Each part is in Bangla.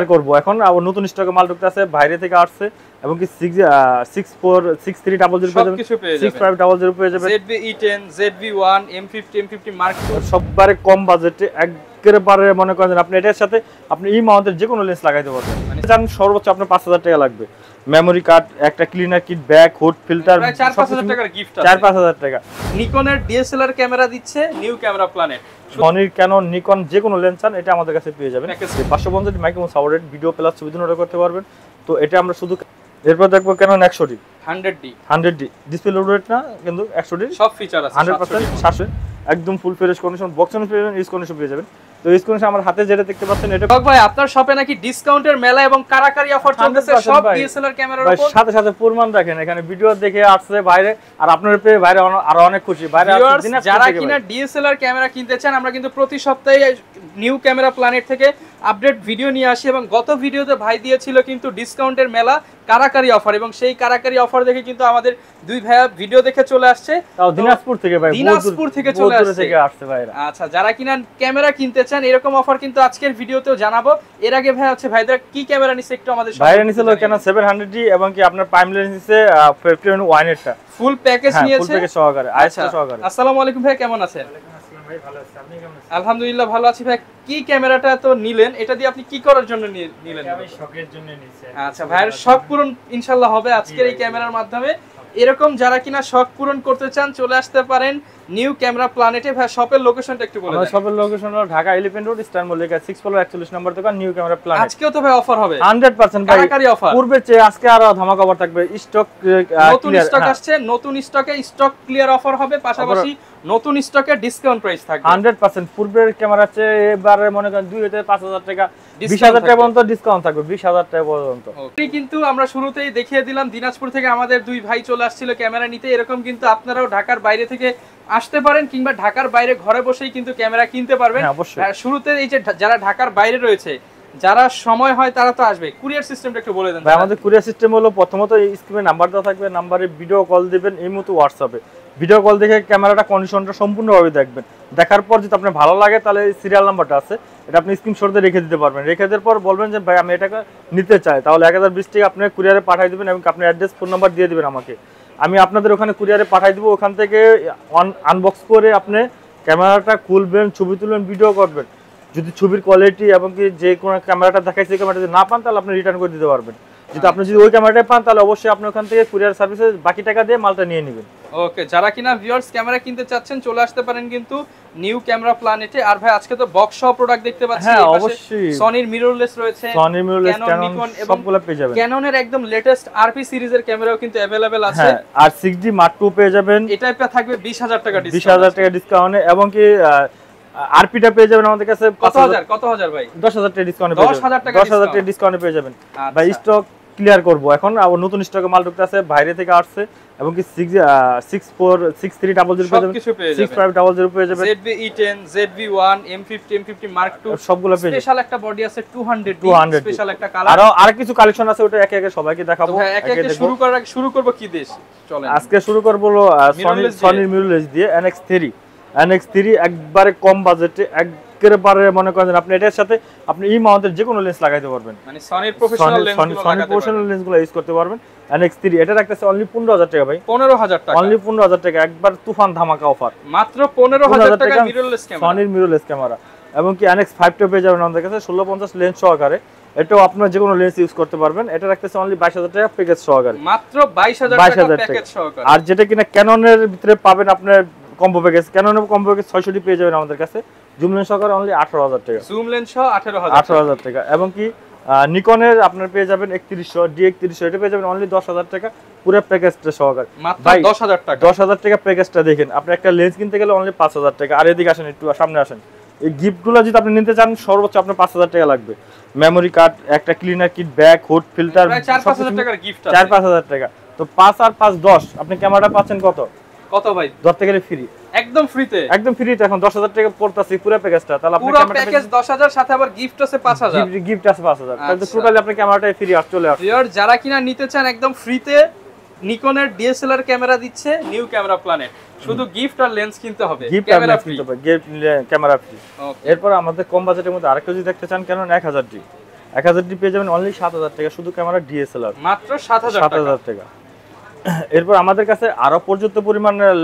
করব এখন আবার নতুন স্টকে মাল ঢুকতে আছে, বাইরে থেকে আসছে এবং কি 646300 6500 পেয়ে যাবে। ZV-E10 ZV-1 M50 Mark II সববারে কম বাজেটে একবারে মনে করেন আপনি এটার সাথে আপনি এই মাউন্টের যে কোনো লেন্স লাগাইতে পারবেন। মানে জানেন সর্বোচ্চ আপনার 5000 টাকা লাগবে। মেমোরি কার্ড, একটা cleaner kit, bag, hood, filter, 4-5000 টাকার গিফট আছে। 4-5000 টাকা। নিকনের DSLR ক্যামেরা দিচ্ছে নিউ ক্যামেরা প্ল্যানেট। সনির, ক্যানন, নিকন যে কোনো লেন্স চান এটা আমাদের কাছে পেয়ে যাবেন। 550 মাইক্রোফোন সাপোর্টেড ভিডিও প্লাস ছবি অর্ডার করতে পারবেন। তো এটা আমরা শুধু এরপর দেখবো Canon 100D 100D display load rate না কিন্তু 100D সব ফিচার আছে 100% 700 একদম full fresh condition, box on পেয়ে যাবেন, ইউজ কন্ডিশন পেয়ে যাবেন। তো ইউজ কন্ডিশন আমার হাতে যেটা দেখতে পাচ্ছেন এটা ভাই আপনার শপে নাকি ডিসকাউন্টের মেলা এবং কারাকারি অফার চলতেছে সব DSLR ক্যামেরার উপর। সাথে সাথে প্রমাণ রাখেন, এখানে ভিডিও দেখে আসছে বাইরে আর আপনার পেয়ে বাইরে আরো অনেক খুশি। বাইরে যারা কিনা DSLR ক্যামেরা কিনতে চান, আমরা কিন্তু প্রতি সপ্তাহে নিউ ক্যামেরা প্ল্যানেট থেকে আপডেট ভিডিও নিয়ে আসি এবং গত ভিডিওতে ভাই দিয়েছিল কিন্তু ডিসকাউন্টের মেলা কারাকারি অফার, এবং সেই কারাকারি অফার দেখে কিন্তু আমাদের দুই ভাইয়া ভিডিও দেখে চলে আসছে। তাও দিনাজপুর থেকে ভাই, দিনাজপুর থেকে চলে আসছে ভাইরা। আচ্ছা, যারা কিনা ক্যামেরা কিনতে চান এরকম অফার কিন্তু আজকের ভিডিওতেও জানাবো। এর আগে ভাই হচ্ছে ভাইদের কি ক্যামেরা নিছে একটু আমাদের ভাইরা নিছিল Canon 700D এবং কি আপনার প্রাইম লেন্স নিছে 51 এরটা ফুল প্যাকেজ নিয়েছে, ফুল প্যাকেজ সহকারে, আইএসও সহকারে। আসসালামু আলাইকুম ভাই, কেমন আছেন? ভাই ভালো আছি, আপনি কেমন আছেন? আলহামদুলিল্লাহ ভালো আছি ভাই। কি ক্যামেরাটা তো নিলেন, এটা দিয়ে আপনি কি করার জন্য নিলেন? আমি শখের জন্য নিছি। আচ্ছা, ভাইয়ের শখ পূরণ ইনশাআল্লাহ হবে আজকের এই ক্যামেরার মাধ্যমে। এরকম যারা কিনা শখ পূরণ করতে চান চলে আসতে পারেন নিউ ক্যামেরা প্ল্যানেটে। ভাই শপের লোকেশনটা একটু বলে দেন। আমাদের শপের লোকেশন হলো Dhaka elephant road star Mallika 6 floor 41 নম্বর দোকান, নিউ ক্যামেরা প্ল্যানেট। আজকেও তো ভাই অফার হবে 100% ভাই, কারাকারি অফার। পূর্বে চেয়ে আজকে আরো ধামাকা অফার থাকবে। স্টক নতুন স্টক আসছে, নতুন স্টকে স্টক ক্লিয়ার অফার হবে, পাশাপাশি নতুন স্টকে ডিসকাউন্ট প্রাইস থাকবে 100%। পূর্বের ক্যামেরা চেয়ে এবারে মনে করেন 2000 থেকে 5000 টাকা 20000 টাকা পর্যন্ত ডিসকাউন্ট থাকবে, 20000 টাকা পর্যন্ত। কিন্তু আমরা শুরুতেই দেখিয়ে দিলাম দিনাজপুর থেকে আমাদের দুই ভাই চলে আসছিল ক্যামেরা নিতে। এরকম কিন্তু আপনারাও ঢাকার বাইরে থেকে আসতে পারেন, কিংবা ঢাকার বাইরে ঘরে বসেই কিন্তু ক্যামেরা কিনতে পারবেন। শুরুতে এই যে যারা ঢাকার বাইরে রয়েছে, যারা সময় হয় তারা তো আসবে। কুরিয়ার সিস্টেমটা একটু বলে দেন ভাই। আমাদের কুরিয়ার সিস্টেম হলো প্রথমত স্ক্রিনে নাম্বার দেওয়া থাকবে, নাম্বারে ভিডিও কল দিবেন, এই মতো হোয়াটসঅ্যাপে ভিডিও কল দেখে ক্যামেরাটা কন্ডিশনটা সম্পূর্ণভাবে দেখবেন। দেখার পর যদি আপনার ভালো লাগে তাহলে সিরিয়াল নাম্বারটা আছে, এটা আপনি স্ক্রিনশট দিয়ে রেখে দিতে পারবেন। রেখে দেওয়ার পর বলবেন যে ভাই আমি এটাকে নিতে চাই, তাহলে 1020 টাকা আপনি কুরিয়ারে পাঠিয়ে দিবেন এবং আপনার অ্যাড্রেস ফোন নাম্বার দিয়ে দিবেন আমাকে। আমি আপনাদের ওখানে কুরিয়ারে পাঠিয়ে দিব। ওখান থেকে আনবক্স করে আপনি ক্যামেরাটা খুলবেন, ছবি তুলবেন, ভিডিও করবেন। যদি ছবির কোয়ালিটি এবং কি যে কোনো ক্যামেরাটা দেখাইছে সেই ক্যামেরাটা যদি না পান তাহলে আপনি রিটার্ন করে দিতে পারবেন। যদি আপনি ওই ক্যামেরাটা পান তাহলে অবশ্যই আপনি ওখান থেকে কুরিয়ার সার্ভিসে বাকি টাকা দিয়ে মালটা নিয়ে নেবেন। ওকে, যারা কিনা ভিউয়ার্স ক্যামেরা কিনতে চাচ্ছেন চলে আসতে পারেন কিন্তু নিউ ক্যামেরা প্ল্যানেটে। আর ভাই আজকে তো বক্স সহ প্রোডাক্ট দেখতে পাচ্ছি। হ্যাঁ অবশ্যই, সনির মিররলেস রয়েছে, সনির মিররলেস, ক্যানন সবগুলো পেয়ে যাবেন। ক্যাননের একদম লেটেস্ট আরপি সিরিজের ক্যামেরাও কিন্তু अवेलेबल আছে। হ্যাঁ, আর 6D Mark II পেয়ে যাবেন। এটাই থাকবে 20000 টাকা ডিসকাউন্ট, 20000 টাকা ডিসকাউন্টে এবং কি আরপিটা পেয়ে যাবেন আমাদের কাছে কত হাজার ভাই? 10000 টাকা ডিসকাউন্টে পেয়ে যাবেন। 10000 টাকা ডিসকাউন্টে পেয়ে যাবেন ভাই। স্টক ক্লিয়ার করব এখন আবার নতুন স্টকে মাল ঢুকতে আছে, বাইরে থেকে আসছে এবং কি 646300 পেয়ে যাবেন, 6500 পেয়ে যাবেন। ZV-E10 ZV-1 M50 Mark II সবগুলো পেয়ে যাবেন। স্পেশাল একটা বডি আছে 200 স্পেশাল একটা কালার, আর কিছু কালেকশন আছে, ওটা একে একে সবাইকে দেখাবো। একে একে শুরু করব কি দেশ চলেন। আজকে শুরু করব সনির মিররলেস দিয়ে NX3 একবারে কম বাজেটে একবারে মনে করেন আপনি এটার সাথে আপনি এই মাউন্টের যে কোনো লেন্স লাগাইতে পারবেন। মানে সনির প্রফেশনাল লেন্সগুলো ইউজ করতে পারবেন। NX3 এটা রাখতেছে অনলি 15000 টাকা ভাই, 15000 টাকা, অনলি 15000 টাকা, একবার তুফান ধামাকা অফার। মাত্র 15000 টাকা মিররলেস ক্যামেরা, সনির মিররলেস ক্যামেরা। এবং কি NX5 টা পেয়ে যাবেন আমাদের কাছে 1650 লেন্স সহকারে। এটাও আপনারা যে কোনো লেন্স ইউজ করতে পারবেন। এটা রাখতেছে অনলি 22000 টাকা প্যাকেজ সহকারে, মাত্র 22000 টাকা প্যাকেজ সহকারে। আর যেটা কিনা ক্যাননের ভিতরে পাবেন আপনার কম্বো প্যাকেজ, ক্যাননের কম্বো প্যাকেজ 600 পেয়ে যাবেন আমাদের কাছে। জুম লেন্স সহকারে অনলি 18000 টাকা, জুম লেন্স সহ 18000 টাকা। এবং কি নিকনের আপনার পেয়ে যাবেন 3100 D3100, এটা পেয়ে যাবেন অনলি 10000 টাকা পুরো প্যাকেজটা সহকারে। মাত্র 10000 টাকা, 10000 টাকা প্যাকেজটা দেখেন। আপনি একটা লেন্স কিনতে গেলে অনলি 5000 টাকা। আর এদিকে আসেন, একটু সামনে আসেন। এই গিফটগুলো যদি আপনি নিতে চান সর্বোচ্চ আপনার 5000 টাকা লাগবে। মেমোরি কার্ড, একটা cleaner kit, bag, hood, filter, 4-5000 টাকার গিফট আছে। 4-5000 টাকা। তো 5 আর 5 10 আপনি ক্যামেরাটা পাচ্ছেন কত ভাই? ধরতে গেলে ফ্রি, একদম ফ্রিতে, একদম ফ্রিতে। এখন 10000 টাকা পড়তাছে পুরো প্যাকেজটা, তাহলে আপনি পুরো প্যাকেজ 10000 সাথে আবার গিফট আছে 5000, গিফট আছে 5000। তাহলে টোটালি আপনি ক্যামেরাটাই ফ্রি চলে আসছে। যারা কিনা নিতে চান একদম ফ্রিতে নিকনের DSLR ক্যামেরা দিচ্ছে নিউ ক্যামেরা প্ল্যানেট। শুধু গিফট আর লেন্স কিনতে হবে, ক্যামেরা ফ্রি, ক্যামেরা ফ্রি। এরপর আমাদের কম বাজেটের মধ্যে আরেকটা যদি দেখতে চান, Canon 1000D 1000 ডি পেয়ে যাবেন অনলি 7000 টাকা, শুধু ক্যামেরা ডিএসএলআর মাত্র 7000 টাকা। এরপর আমাদের কাছে আরো পর্যাপ্ত পরিমাণের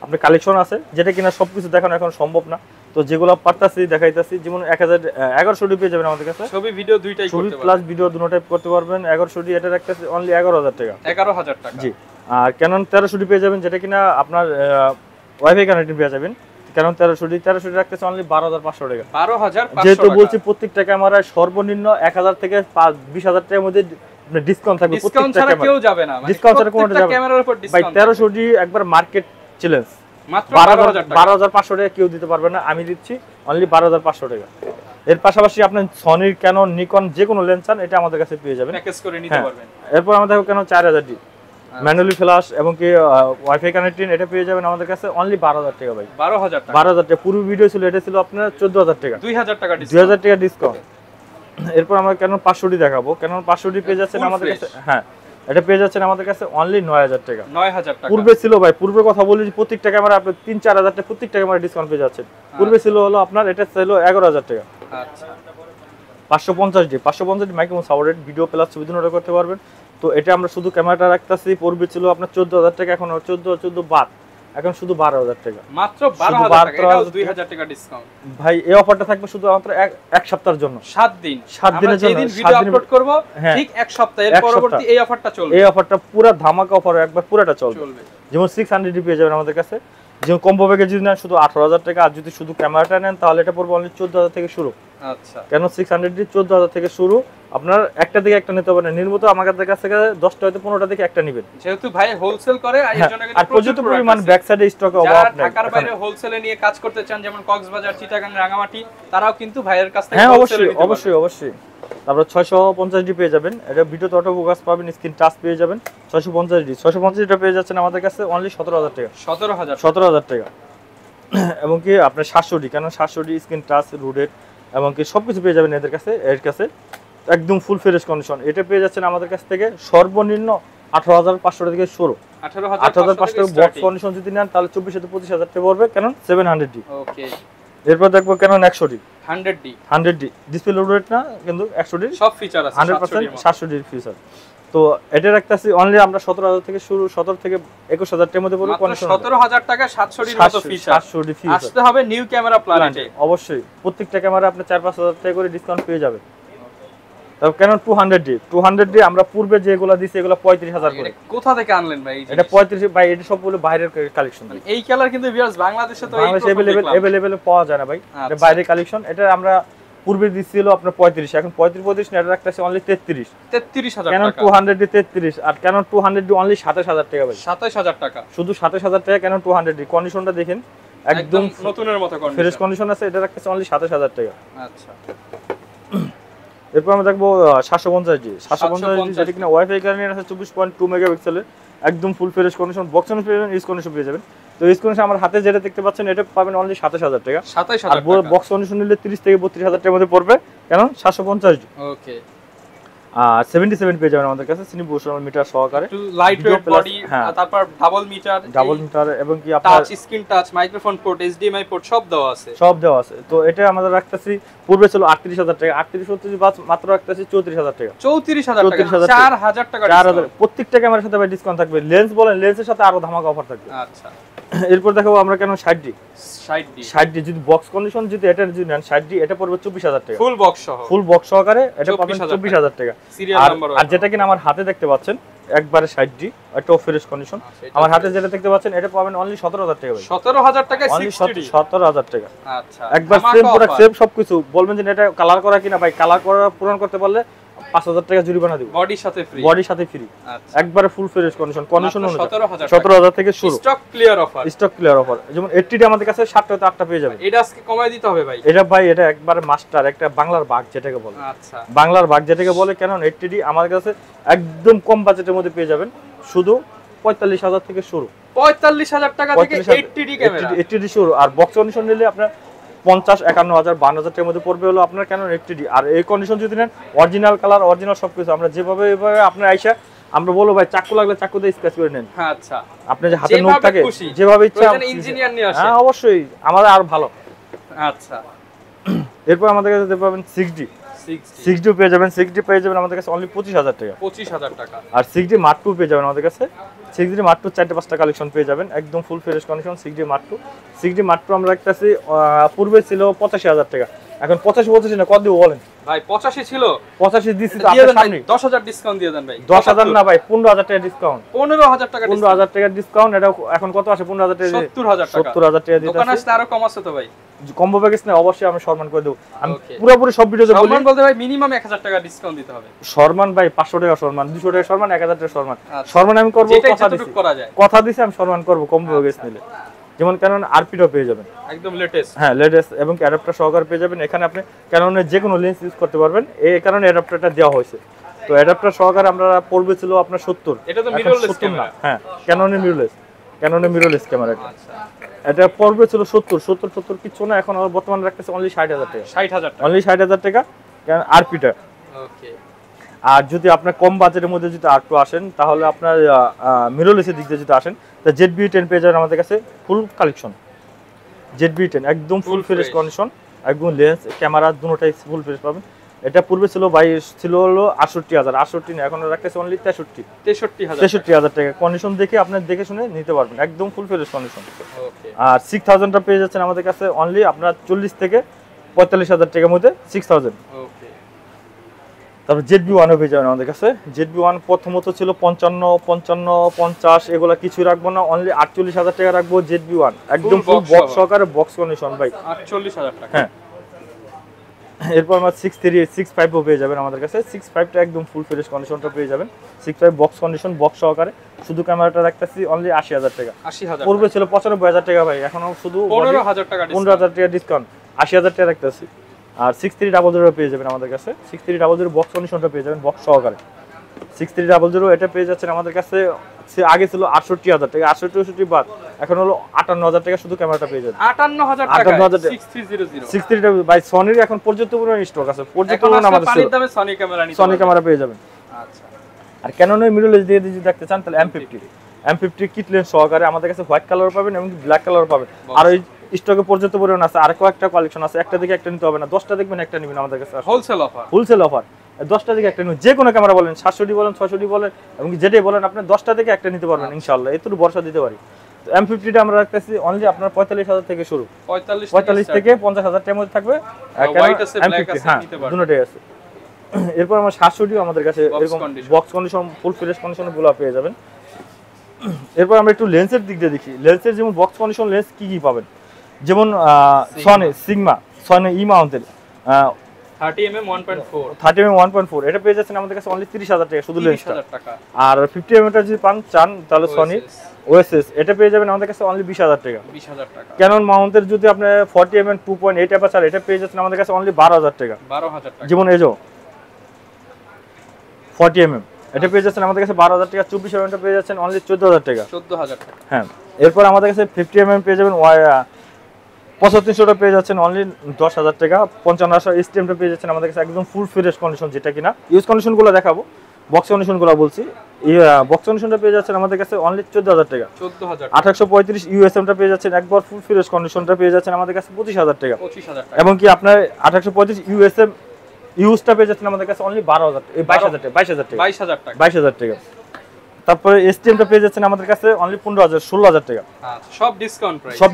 আপনি কালেকশন আছে, যেটা কিনা সবকিছু দেখানো এখন সম্ভব না, তো যেগুলো পারতাছি দেখাইতাছি। যেমন 1100 ডি পেয়ে যাবেন আমাদের কাছে, ছবি ভিডিও দুইটাই করতে পারবেন, প্লাস ভিডিও দুটো টাইপ করতে পারবেন। 1100 ডি এটা রাখতেছি অনলি 11000 টাকা। 11000 টাকা জি। আর ক্যানন 1300 ডি পেয়ে যাবেন, যেটা কিনা আপনার ওয়াইফাই কানেক্টেড পেয়ে যাবেন। ক্যানন 1300 ডি রাখতেছে অনলি 12500 টাকা। 12500 যেহেতু বলছি প্রত্যেকটা ক্যামেরায় সর্বনিম্ন 1000 থেকে 20000 টাকার মধ্যে ডিসকাউন্ট থাকবে, ডিসকাউন্ট ছাড়া কেউ যাবে না, ডিসকাউন্ট ছাড়া কোনোটা যাবে না ক্যামেরার উপর ডিসকাউন্ট। ভাই 1300 ডি একবার মার্কেট চ্যালেঞ্জ, মাত্র 12500 টাকা কেউ দিতে পারবে না, আমি দিচ্ছি অনলি 12500 টাকা। এর পাশাপাশি আপনি সনির, ক্যানন, নিকন যে কোনো লেন্স চান এটা আমাদের কাছে পেয়ে যাবেন, প্যাকেজ করে নিতে পারবেন। এরপর আমাদের ক্যানন 4000 ডি ম্যানুয়ালি ফ্ল্যাশ এবং কি ওয়াইফাই কানেক্টেড এটা পেয়ে যাবেন আমাদের কাছে অনলি 12000 টাকা ভাই। 12000 টাকা। পুরো ভিডিও ছিল এটা ছিল আপনার 14000 টাকা, 2000 টাকা ডিসকাউন্ট। এরপর আমরা ক্যানন 500 ডি দেখাবো। ক্যানন 500 ডি পেয়ে যাচ্ছেন আমাদের কাছে, হ্যাঁ এটা পেয়ে যাচ্ছেন আমাদের কাছে অনলি 9000 টাকা। 9000 টাকা। পূর্বে ছিল ভাই, পূর্বে কথা বলি যে প্রত্যেকটা ক্যামেরা আপনি 3-4000 টাকা প্রত্যেকটা ক্যামেরা ডিসকাউন্ট পেয়ে যাচ্ছেন। পূর্বে ছিল হলো আপনার এটা ছিল 11000 টাকা। আচ্ছা। 550 D microphone supported video plus ছবি দুটো করতে পারবেন। তো এটা আমরা শুধু ক্যামেরাটা রাখতেছি, পূর্বে ছিল আপনার 14000 টাকা, এখন 14 বাদ, এখন শুধু 12000 টাকা, মাত্র 12000 টাকা। এটাও 2000 টাকা ডিসকাউন্ট ভাই। এই অফারটা থাকবে শুধু মাত্র এক সপ্তাহের জন্য, 7 দিন, 7 দিনের জন্য। যেদিন ভিডিও আপলোড করব ঠিক এক সপ্তাহ, এর পরবর্তী এই অফারটা চলবে। এই অফারটা পুরো ধামাকা অফার, একবার পুরোটা চলবে। যেমন 600 ডি পেয়ে যাবেন আমাদের কাছে, যেমন কম্বো প্যাকেজ যদি নেন শুধু 18000 টাকা, আর যদি শুধু ক্যামেরাটা নেন তাহলে এটা পড়বে অনলি 14000 থেকে শুরু। আচ্ছা। কেন 600 ডি 14000 থেকে শুরু, আপনার একটা দিকে একটা নিতে পারেন, নির্মত আমাদের কাছ থেকে 10টা হয়তো 15টা দিকে একটা নেবেন, যেহেতু ভাই হোলসেল করে এর জন্য কিন্তু আর পর্যাপ্ত পরিমাণ ব্যাক সাইডে স্টকে অভাব নেই। ঢাকার বাইরে হোলসেলে নিয়ে কাজ করতে চান, যেমন কক্সবাজার, চিটাগাং, রাঙামাটি, তারাও কিন্তু ভাইয়ের কাছ থেকে হোলসেলে নিতে পারবেন। অবশ্যই। তারপর 650 ডি পেয়ে যাবেন, এটা ভিডিওতে অটো ফোকাস পাবেন, স্ক্রিন টাচ পেয়ে যাবেন। 650 ডিটা পেয়ে যাচ্ছেন আমাদের কাছে অনলি 17000 টাকা। 17000 টাকা। এবং কি আপনার 700 ডি, কেন 700 ডি স্ক্রিন টাচ, রুডেড এবং কি সবকিছু পেয়ে যাবেন এর কাছে একদম ফুল ফ্রেশ কন্ডিশন। এটা পেয়ে যাচ্ছেন আমাদের কাছ থেকে সর্বনিম্ন 18500 থেকে শুরু। 18500 বক্স কন্ডিশন যদি নেন তাহলে 24 থেকে 25000 টাকা পড়বে, কেন 700 ডি। ওকে। এরপর দেখবো কেন 100 ডি, 100 ডি ডিসপ্লে লোডেড না, কিন্তু 100 ডি সব ফিচার আছে, 100% 700 ডি ফিচার। তো এটা রাখতেছি অনলি আমরা 17000 থেকে শুরু, 17 থেকে 21000 টাকার মধ্যে পড়বে কন্ডিশন। 17000 টাকা 700 ডির মতো ফিচার, 700 ডি ফিচার। আসতে হবে নিউ ক্যামেরা প্ল্যানেটে। অবশ্যই প্রত্যেকটা ক্যামেরা আপনি 4-5000 টাকা করে ডিসকাউন্ট পেয়ে যাবেন। তারপর কেন 200 ডি আমরা পূর্বে যেগুলো দিছি এগুলো 35000 করে। কোথা থেকে আনলেন ভাই? এটা 35 ভাই, এটা সবগুলো বাইরের কালেকশন। এই কালার কিন্তু ভিউয়ার্স বাংলাদেশে তো अवेलेबल পাওয়া যায় না ভাই, এটা বাইরের কালেকশন। এটা আমরা পূর্বে দিছিল আপনার 35, এখন 35 না, এটা রাখতেছে অনলি 33000 টাকা। কেন 200 ডি 33, আর কেন 200 ডি অনলি 27000 টাকা ভাই। 27000 টাকা, শুধু 27000 টাকা। কেন 200 ডি কন্ডিশনটা দেখেন একদম নতুনের মতো কন্ডিশন, ফ্রেশ কন্ডিশন আছে, এটা রাখতেছে অনলি 27000 টাকা। আচ্ছা। এরপর আমরা দেখবো 750 ডি, যেটা কিনা ওয়াইফাই কানেক্টেড আছে, 24.2 মেগাপিক্সেলের, একদম full fresh condition. Box condition পেয়ে যাবেন, ইউজ কন্ডিশন পেয়ে যাবেন। তো ইউজ কন্ডিশন আমার হাতে যেটা দেখতে পাচ্ছেন এটা পাবেন অনলি 27000 টাকা। 27000 টাকা। আর বক্স কন্ডিশন নিলে 30 থেকে 32000 টাকার মধ্যে পড়বে, কেন 750 ডি। ওকে। 77 পেয়ে যাবেন আমাদের কাছে, সিনিভূষণ মিটার সহকারে, লাইট ওয়েট বডি, তারপর ডাবল মিটার এবং কি আপনার touch, screen touch, microphone port, HDMI port সব দেওয়া আছে। তো এটা আমাদের রাখতেছি পূর্বে ছিল 38000 টাকা, 38 মাত্র রাখতেছি 34000 টাকা। 34000 টাকা, 4000 টাকা, 4000। প্রত্যেকটা ক্যামেরার সাথে ভাই ডিসকাউন্ট থাকবে। লেন্স বলেন, লেন্সের সাথে আরো ধামাকা অফার থাকবে। আচ্ছা। এরপর দেখাবো আমরা কেন 60 ডি যদি বক্স কন্ডিশন যদি এটা যদি নেন 60 ডি, এটা পড়বে 24000 টাকা, ফুল বক্স সহকারে এটা পাবেন 24000 টাকা। আর যেটা কিনা আমার হাতে দেখতে পাচ্ছেন একবারে 60 ডি, এটা ফ্রেশ কন্ডিশন। আমার হাতে যেটা দেখতে পাচ্ছেন এটা পাবেন অনলি 17000 টাকা ভাই। 17000 টাকা, 17000 টাকা। আচ্ছা। একবার সেম প্রোডাক্ট সেম সবকিছু। বলবেন যে এটা কালার করা কিনা ভাই, কালার করা পূরণ করতে পারলে 5000 টাকা জরিমানা দিব, বডির সাথে ফ্রি। আচ্ছা। একবারে ফুল ফ্রেশ কন্ডিশন 17000 থেকে শুরু। Stock clear offer. যেমন 80 ডি আমাদের কাছে 7টা হতে 8টা পেয়ে যাবে। এটা আজকে কমায় দিতে হবে ভাই। এটা ভাই এটা একবারে মাস্টার, একটা বাংলার বাগ যেটাকে বলে। আচ্ছা। বাংলার বাগ যেটাকে বলে, কেন 80 ডি আমাদের কাছে একদম কম বাজেটের মধ্যে পেয়ে যাবেন, শুধু 45000 থেকে শুরু। 45000 টাকা থেকে 80 ডি ক্যামেরা, 80 ডি শুরু। আর বক্স কন্ডিশন নিলে আপনার 50, 51000, 52000 টাকার মধ্যে পড়বে হলো আপনার কেন 80 ডি। আর এই কন্ডিশন যদি নেন অরিজিনাল কালার, অরিজিনাল সবকিছু, আমরা যেভাবে এভাবে আপনার আইসা আমরা বলবো ভাই চাকু লাগলে চাকু দিয়ে স্কেচ করে নেন। আচ্ছা। আপনি যে হাতে নোট থাকে যেভাবে ইচ্ছা, ইঞ্জিনিয়ার নিয়ে আসে। হ্যাঁ অবশ্যই, আমাদের আর ভালো। আচ্ছা। এরপর আমাদের কাছে দেখতে পাবেন 6 ডি 6D পেয়ে যাবেন, 6D পেয়ে যাবেন আমাদের কাছে অনলি 25000 টাকা। 25000 টাকা। আর 6D Mark II পেয়ে যাবেন আমাদের কাছে। 6D Mark II 4-5টা কালেকশন পেয়ে যাবেন, একদম full fresh condition 6D Mark II। 6D Mark II আমরা রাখতেছি পূর্বে ছিল 85000 টাকা, এখন 85 না, কত দিব বলেন ভাই? 85 ছিল, 85 দিছি তো আপনার সামনে। 10000 ডিসকাউন্ট দিয়ে দেন ভাই। 10000 না ভাই, 15000 টাকা ডিসকাউন্ট। 15000 টাকা, 15000 টাকা ডিসকাউন্ট। এটা এখন কত আছে? 15000 টাকা, 70000 টাকা। 70000 টাকা দিতে দোকানে আসলে আরো কম আছে তো ভাই? কম্বো প্যাকেজ না, অবশ্যই আমি সম্মান করে দেব। আমি পুরোপুরি সব ভিডিওতে বলি, সম্মান বলতে ভাই মিনিমাম 1000 টাকা ডিসকাউন্ট দিতে হবে। সম্মান ভাই 500 টাকা সম্মান, 200 টাকা সম্মান, 1000 টাকা সম্মান। সম্মান আমি করব, কথা দিছি, কথা দিছি আমি সম্মান করব কম্বো প্যাকেজ নিলে। যেমন ক্যানন আরপিটা পেয়ে যাবেন একদম লেটেস্ট, হ্যাঁ লেটেস্ট, এবং অ্যাডাপ্টার সহকারে পেয়ে যাবেন। এখানে আপনি ক্যাননের যে কোনো লেন্স ইউজ করতে পারবেন, এই কারণে অ্যাডাপ্টারটা দেওয়া হয়েছে। তো অ্যাডাপ্টার সহকারে আমরা পড়বে ছিল আপনার 70। এটা তো মিররলেস ক্যামেরা, হ্যাঁ ক্যাননের মিররলেস ক্যামেরা। আচ্ছা, এটা পড়বে ছিল 70 কিছু না, এখন বর্তমানে রাখতেছে অনলি 60000 টাকা। 60000 টাকা, অনলি 60000 টাকা আরপিটা। ওকে। আর যদি আপনার কম বাজেটের মধ্যে যদি আর2 আসেন, তাহলে আপনার মিররলেসের দিক দিয়ে যদি আসেন, তা ZB-10 পেয়ে যাবেন আমাদের কাছে ফুল কালেকশন। ZB-10 একদম ফুল ফ্রেশ কন্ডিশন, একদম লেন্স ক্যামেরা দুটোটাই ফুল ফ্রেশ পাবেন। এটা পূর্বে ছিল 22, ছিল হলো 68000, 68 না, এখন রাখতেছে অনলি 63000 টাকা। কন্ডিশন দেখে আপনি দেখে শুনে নিতে পারবেন, একদম ফুল ফ্রেশ কন্ডিশন। ওকে। আর 6000টা পেয়ে যাচ্ছেন আমাদের কাছে অনলি আপনার 40 থেকে 45000 টাকার মধ্যে 6000। ওকে। তারপর ZB-1 পেয়ে যাবেন আমাদের কাছে। ZB-1 প্রথমত ছিল 55, 50 এগুলা কিছু রাখবো না, অনলি 48000 টাকা রাখবো ZB-1, একদম ফুল বক্স সহকারে, বক্স কন্ডিশন ভাই, 48000 টাকা। হ্যাঁ। এরপর আমরা 65 পেয়ে যাবেন আমাদের কাছে। 65টা একদম ফুল ফ্রেশ কন্ডিশনটা পেয়ে যাবেন। 65 বক্স কন্ডিশন, বক্স সহকারে, শুধু ক্যামেরাটা রাখতেছি অনলি 80000 টাকা। 80000 পূর্বে ছিল 95000 টাকা ভাই, এখনো শুধু 15000 টাকা, 15000 টাকা ডিসকাউন্ট, 80000 টাকা রাখতেছি। আর 6300 পেয়ে যাবেন আমাদের কাছে। 6300 বক্স কন্ডিশনটা পেয়ে যাবেন বক্স সহকারে। 6300 এটা পেয়ে যাচ্ছেন আমাদের কাছে। আগে ছিল 68000 টাকা, 68 বাদ এখন হলো 58000 টাকা, শুধু ক্যামেরাটা পেয়ে যাবেন 58000 টাকা। 6300 বাই সনির এখন পর্যন্ত পরিমাণ স্টক আছে, পর্যন্ত আমাদের পানির দামে সনি ক্যামেরা নিতে, সনি ক্যামেরা পেয়ে যাবেন। আচ্ছা, আর ক্যাননের মিররলেস দিয়ে যদি দেখতে চান তাহলে M50 কিট লেন্স সহকারে আমাদের কাছে হোয়াইট কালার পাবেন এবং ব্ল্যাক কালার পাবেন। আর ওই স্টকে পর্যন্ত পরিমাণ আছে, আর কয়েকটা কালেকশন আছে, একটা দিকে একটা নিতে হবে না, 10টা দেখবেন একটা নেবেন আমাদের কাছে। হোলসেল অফার 10টা দিকে একটা নেবেন, যে কোনো ক্যামেরা বলেন, 700D বলেন, 600D বলেন, এবং যেটাই বলেন আপনি 10টা থেকে একটা নিতে পারবেন ইনশাআল্লাহ, এতটুকু ভরসা দিতে পারি। তো M50টা আমরা রাখতেছি অনলি আপনার 45000 থেকে শুরু, 45 থেকে 50000 টাকার মধ্যে থাকবে। M50 হ্যাঁ দুটোটাই আছে। এরপর আমার 700D আমাদের কাছে এরকম box condition, full fresh condition গুলো পেয়ে যাবেন। এরপর আমরা একটু লেন্সের দিক দিয়ে দেখি। লেন্সের যেমন বক্স কন্ডিশন লেন্স কি কি পাবেন, যেমন সনি সিগমা, সনি ই মাউন্টের 30mm 1.4 এটা পেয়ে যাচ্ছেন আমাদের কাছে অনলি 30000 টাকা শুধু লেন্সটা। আর 50mm টা যদি পান চান তাহলে সনি ওএসএস এটা পেয়ে যাবেন আমাদের কাছে অনলি 20000 টাকা। ক্যানন মাউন্টের যদি আপনি 40mm 2.8 অ্যাপারচার এটা পেয়ে যাচ্ছেন আমাদের কাছে অনলি 12000 টাকা। যেমন এজো 40mm এটা পেয়ে যাচ্ছেন আমাদের কাছে 12000 টাকা। 24mm টা পেয়ে যাচ্ছেন অনলি 14000 টাকা। হ্যাঁ, এরপর আমাদের কাছে 50mm পেয়ে যাবেন 7500টা পেয়ে যাচ্ছেন অনলি 10000 টাকা। 5500 STM-টা পেয়ে যাচ্ছেন আমাদের কাছে একদম ফুল ফ্রেশ কন্ডিশন, যেটা কিনা ইউজ কন্ডিশনগুলো দেখাবো, বক্স কন্ডিশনগুলো বলছি। এই বক্স কন্ডিশনটা পেয়ে যাচ্ছেন আমাদের কাছে অনলি 14000 টাকা। 2835 USM-টা পেয়ে যাচ্ছেন একবার ফুল ফ্রেশ কন্ডিশনটা পেয়ে যাচ্ছেন আমাদের কাছে 25000 টাকা। এবং কি আপনার 2835 USM ইউজটা পেয়ে যাচ্ছেন আমাদের কাছে অনলি 22000 টাকা। তারপরে STM-টা পেয়ে যাচ্ছেন আমাদের কাছে অনলি 15000 টাকা। সব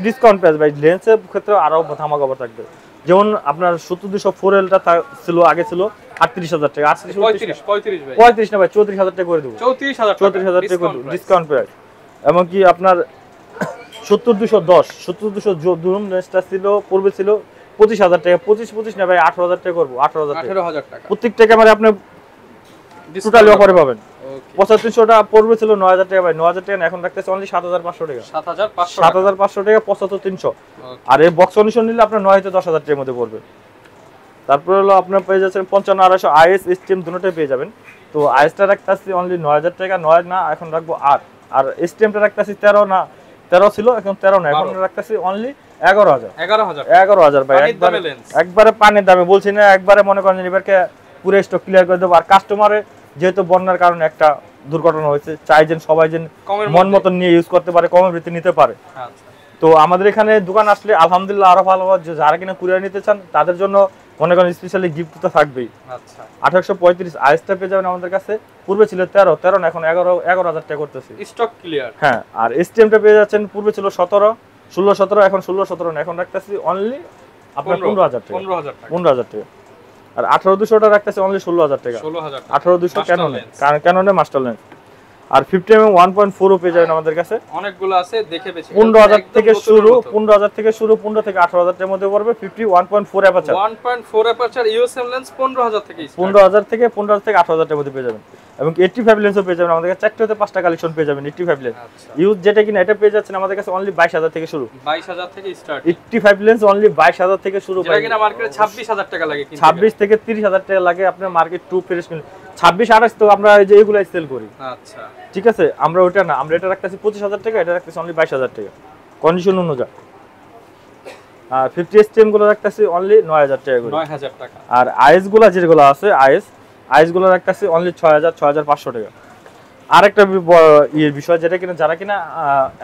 ডিসকাউন্ট প্রাইস ভাই। লেন্সের ক্ষেত্রে আরো ধামাকা অফার থাকবে। যেমন আপনার 70200 4L-টা ছিল আগে ছিল 38000 টাকা, 35 না ভাই 34000 টাকা করে দেব। 34000 টাকা করে ডিসকাউন্ট প্রাইস। এবং কি আপনার 70210 জুম লেন্সটা ছিল পূর্বে ছিল 25000 টাকা, 25 না ভাই 18000 টাকা করব। 18000 টাকা প্রত্যেকটা ক্যামেরা আপনি টোটালি অফারে পাবেন। 7500টা পড়বে ছিল 9000 টাকা ভাই, 9000 টাকা এখন রাখতেছে অনলি 7500 টাকা। 7500 টাকা 75300। আর এই বক্স কন্ডিশন নিলে আপনার 9 থেকে 10000 টাকার মধ্যে পড়বে। তারপর হলো আপনার পেয়ে যাচ্ছেন 55200 IS STM দুটোটাই পেয়ে যাবেন। তো IS-টা রাখতেছি অনলি 9000 টাকা, 9 না এখন রাখবো 8। আর STM-টা রাখতেছি 13 না, 13 ছিল এখন 13 না, এখন রাখতেছি অনলি 11000 ভাই। একবারে পানির দামে বলছি না, একবারে মনে করেন এবারকে পুরো স্টক ক্লিয়ার করে দেবো। আর কাস্টমারে যেহেতু বন্যার কারণে একটা দুর্ঘটনা হয়েছে, চাই যেন সবাই যেন মন মতন নিয়ে ইউজ করতে পারে, কমের ভিত্তি নিতে পারে। তো আমাদের এখানে দোকান আসলে আলহামদুলিল্লাহ আরো ভালো, যারা কিনা কুরিয়ার নিতে চান তাদের জন্য মনে করেন স্পেশালি গিফট তো থাকবেই। আচ্ছা 1835 আইএসটা পেয়ে যাবেন আমাদের কাছে, পূর্বে ছিল 13 না এখন 11,000 টাকা করতেছি স্টক ক্লিয়ার। হ্যাঁ, আর এসটিএমটা পেয়ে যাচ্ছেন, পূর্বে ছিল 16 এখন 16 না, এখন রাখতেছি অনলি আপনার 15,000 টাকা 15,000 টাকা। আর 18,200টা রাখতেছি অনলি 16,000 টাকা 18,200 ক্যাননে মাস্টার লেন্স। আর 50mm 1.4 পেয়ে যাবেন আমাদের কাছে, অনেকগুলো আছে দেখে বেছে 15,000 থেকে শুরু 15 থেকে 18,000 টাকার মধ্যে পড়বে। 50 1.4 অ্যাপারচার 1.4 অ্যাপারচার ইউএসএম লেন্স 15,000 থেকে 15,000 থেকে 18,000 টাকার মধ্যে পেয়ে যাবেন। এবং 85 লেন্সও পেয়ে যাবেন আমাদের কাছে, 4 থেকে 5টা কালেকশন পেয়ে যাবেন 85 লেন্স। ইউজ যেটা কিনা এটা পেয়ে যাচ্ছেন আমাদের কাছে অনলি 22,000 থেকে শুরু, 22,000 থেকে স্টার্ট। 85 লেন্স অনলি 22,000 থেকে শুরু, যেটা কিনা মার্কেটে 26,000 টাকা লাগে, 26 থেকে 30,000 টাকা লাগে আপনার মার্কেট টু ফ্রেশ কিনলে। 26 28 তো আমরা এই যে এগুলাই সেল করি। আচ্ছা ঠিক আছে, আমরা ওটা না, আমরা এটা রাখতেছি 25,000 টাকা, এটা রাখতেছি অনলি 22,000 টাকা কন্ডিশন অনুযায়ী। আর 50 এসটিএম গুলো রাখতেছি অনলি 9,000 টাকা করে, 9,000 টাকা। আর আইএস গুলো যেগুলো আছে আইএস গুলো রাখতেছি অনলি 6,500 টাকা। আরেকটা বিষয় যেটা কিনা যারা কিনা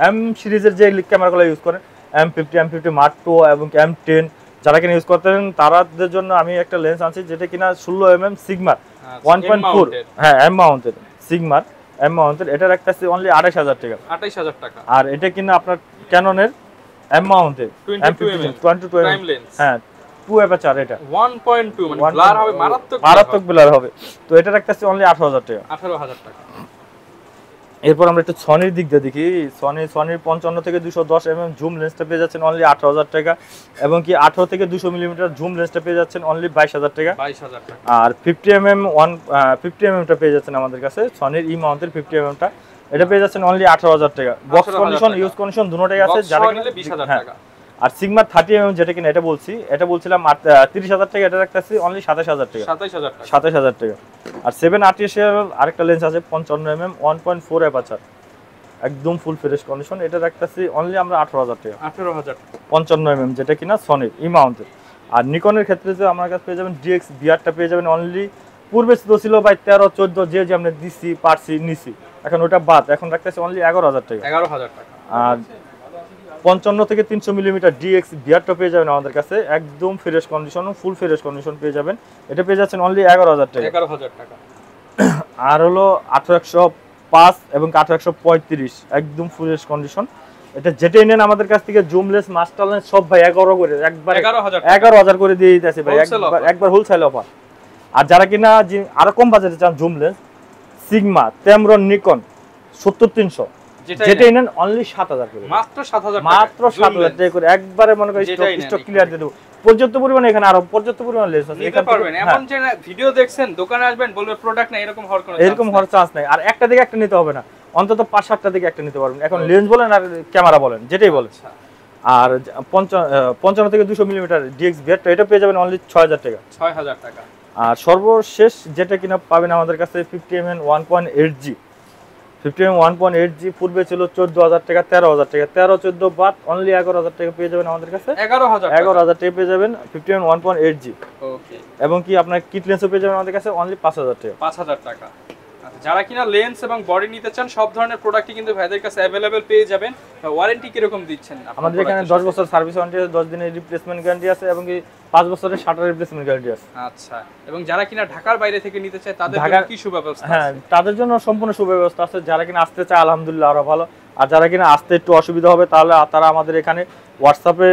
এম সিরিজের যে ক্যামেরাগুলো ইউজ করেন, M50 M50 Mark II এবং M10 যারা কিনা ইউজ করতেন, তাদের জন্য আমি একটা লেন্স আনছি যেটা কিনা 16mm সিগমার 1.4, হ্যাঁ এম মাউন্টেড সিগমার এম মাউন্টেড, এটা রাখতেছি অনলি 28,000 টাকা 28,000 টাকা। আর এটা কিনা আপনার ক্যাননের এম মাউন্টেড 22 প্রাইম লেন্স, হ্যাঁ 2 অ্যাপারচার, এটা 1.2 মানে ব্লার হবে, মারাত্মক ব্লার হবে, তো এটা রাখতেছি অনলি 18,000 টাকা 18,000 টাকা। এরপর আমরা একটু সনির দিক দিয়ে দেখি। সনির 55 থেকে 210mm জুম লেন্সটা পেয়ে যাচ্ছেন অনলি 18,000 টাকা, এবং কি 18 থেকে 200 মিলিমিটার জুম লেন্সটা পেয়ে যাচ্ছেন অনলি 22,000 টাকা। আর 50mm টা পেয়ে যাচ্ছেন আমাদের কাছে সনির ই মাউন্টের 50mm টা, এটা পেয়ে যাচ্ছেন অনলি 18,000 টাকা। বক্স কন্ডিশন ইউজ কন্ডিশন দুটোটাই আছে, যারা কিনলে 20,000 টাকা। আর সিগমার 30mm যেটা কিনা এটা বলছিলাম 30,000 টাকা, এটা রাখতেছি অনলি 27,000 টাকা 27,000 টাকা। আর 7RTS এর আরেকটা লেন্স আছে 55mm 1.4 অ্যাপারচার, একদম ফুল ফ্রেশ কন্ডিশন, এটা রাখতেছি অনলি আমরা 18,000 টাকা 55mm যেটা কিনা সনির ই মাউন্টেড। আর নিকনের ক্ষেত্রে যে আমার কাছে পেয়ে যাবেন DX VR-টা পেয়ে যাবেন অনলি, পূর্বে ছিল ভাই 13 14 যে আমরা দিছি পারছি নিছি, এখন ওটা বাদ, এখন রাখতেছি অনলি 11,000 টাকা 11,000 টাকা। আর 55 থেকে 300 মিলিমিটার DX VR-টা পেয়ে যাবেন আমাদের কাছে, একদম fresh condition, full fresh condition পেয়ে যাবেন, এটা পেয়ে যাচ্ছেন অনলি 11,000 টাকা 11,000 টাকা। আর হলো 1805 এবং 1835 একদম ফ্রেশ কন্ডিশন, এটা যেটাই নেন আমাদের কাছ থেকে জুমলেস মাস্টার লেন্স সব ভাই 11 করে, একবার 11,000 করে দিয়ে দিতেছে ভাই, একবার হোলসেল অফার। আর যারা কিনা আরো কম বাজেটে চান জুমলেস সিগমা টেমরন নিকন 70-300 যেটাই নেন অনলি 7,000 করে, মাত্র 7,000 টাকা করে, একবারে মনে করি স্টক ক্লিয়ার দিয়ে দেব। পর্যাপ্ত পরিমাণে এখানে আরো পর্যাপ্ত পরিমাণে লেন্স আছে, নিতে পারবেন। এমন যে ভিডিও দেখছেন দোকানে আসবেন বলবে প্রোডাক্ট না, এরকম হওয়ার চান্স নাই। আর একটা দিকে একটা নিতে হবে না, অন্তত 5-7টা দিকে একটা নিতে পারবেন, এখন লেন্স বলেন আর ক্যামেরা বলেন যেটাই বলেন। আর 55 থেকে 200 মিলিমিটার DX VR-টা এটা পেয়ে যাবেন অনলি 6,000 টাকা 6,000 টাকা। আর সর্বশেষ যেটা কিনা পাবেন আমাদের কাছে 50mm 1.8G 50mm 1.8G পূর্বে ছিল 14,000 টাকা 13,000 টাকা, 13-14 বাদ অনলি 11,000 টাকা পেয়ে যাবেন আমাদের কাছে, 11,000 টাকা পেয়ে যাবেন 50mm 1.8G। ওকে, এবং কি আপনার কিট লেন্সও পেয়ে যাবেন আমাদের কাছে অনলি 5,000 টাকা 5,000 টাকা। আচ্ছা, যারা কিনা লেন্স এবং বডি নিতে চান সব ধরনের প্রোডাক্টই কিন্তু ভাইদের কাছে अवेलेबल পেয়ে যাবেন। ওয়ারেন্টি কি রকম দিচ্ছেন? আমাদের এখানে 10 বছর সার্ভিস ওয়ারেন্টি আছে, 10 দিনের রিপ্লেসমেন্ট গ্যারান্টি আছে, এবং কি 5 বছরের শাটার রিপ্লেসমেন্ট গ্যারান্টি আছে। আচ্ছা, এবং যারা কিনা ঢাকার বাইরে থেকে নিতে চায় তাদের জন্য কি সুব্যবস্থা আছে? হ্যাঁ, তাদের জন্য সম্পূর্ণ সুব্যবস্থা আছে। যারা কিনা আসতে চায় আলহামদুলিল্লাহ আরো ভালো, আর যারা কিনা আসতে একটু অসুবিধা হবে তাহলে তারা আমাদের এখানে হোয়াটসঅ্যাপে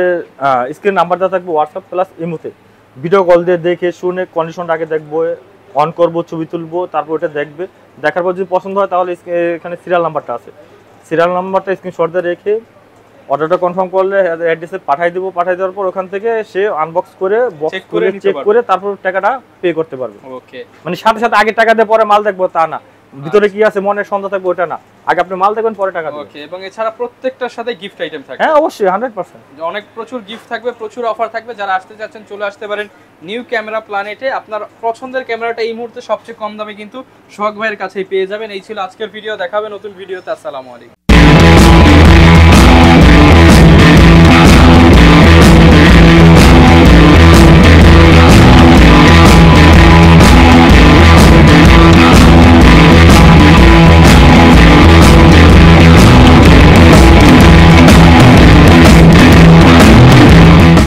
স্ক্রিন নাম্বার দেওয়া থাকবে, হোয়াটসঅ্যাপ প্লাস ইমোতে ভিডিও কল দিয়ে দেখে শুনে কন্ডিশনটা আগে দেখবো, অন করবো, ছবি তুলবো, তারপর ওটা দেখবে, দেখার পর যদি পছন্দ হয় তাহলে এখানে সিরিয়াল নাম্বারটা আছে, সিরিয়াল নাম্বারটা স্ক্রিনশট দিয়ে রেখে অর্ডারটা কনফার্ম করলে অ্যাড্রেসে পাঠিয়ে দেবো, পাঠিয়ে দেওয়ার পর ওখান থেকে সে আনবক্স করে বক্স করে চেক করে তারপর টাকাটা পে করতে পারবে। ওকে, মানে সাথে সাথে আগে টাকা দিয়ে পরে মাল দেখবো তা না, ভিতরে কি আছে মনে সন্দেহ থাকবে ওটা না, আগে আপনি মাল দেখবেন পরে টাকা দিবেন। ওকে, এবং এছাড়া প্রত্যেকটার সাথে গিফট আইটেম থাকবে? হ্যাঁ অবশ্যই 100%, অনেক প্রচুর গিফট থাকবে, প্রচুর অফার থাকবে। যারা আসতে যাচ্ছেন চলে আসতে পারেন নিউ ক্যামেরা প্ল্যানেটে। আপনার পছন্দের ক্যামেরাটা এই মুহূর্তে সবচেয়ে কম দামে কিন্তু সোহাগ ভাইয়ের কাছেই পেয়ে যাবেন। এই ছিল আজকের ভিডিও, দেখাবে নতুন ভিডিওতে। আসসালামু আলাইকুম।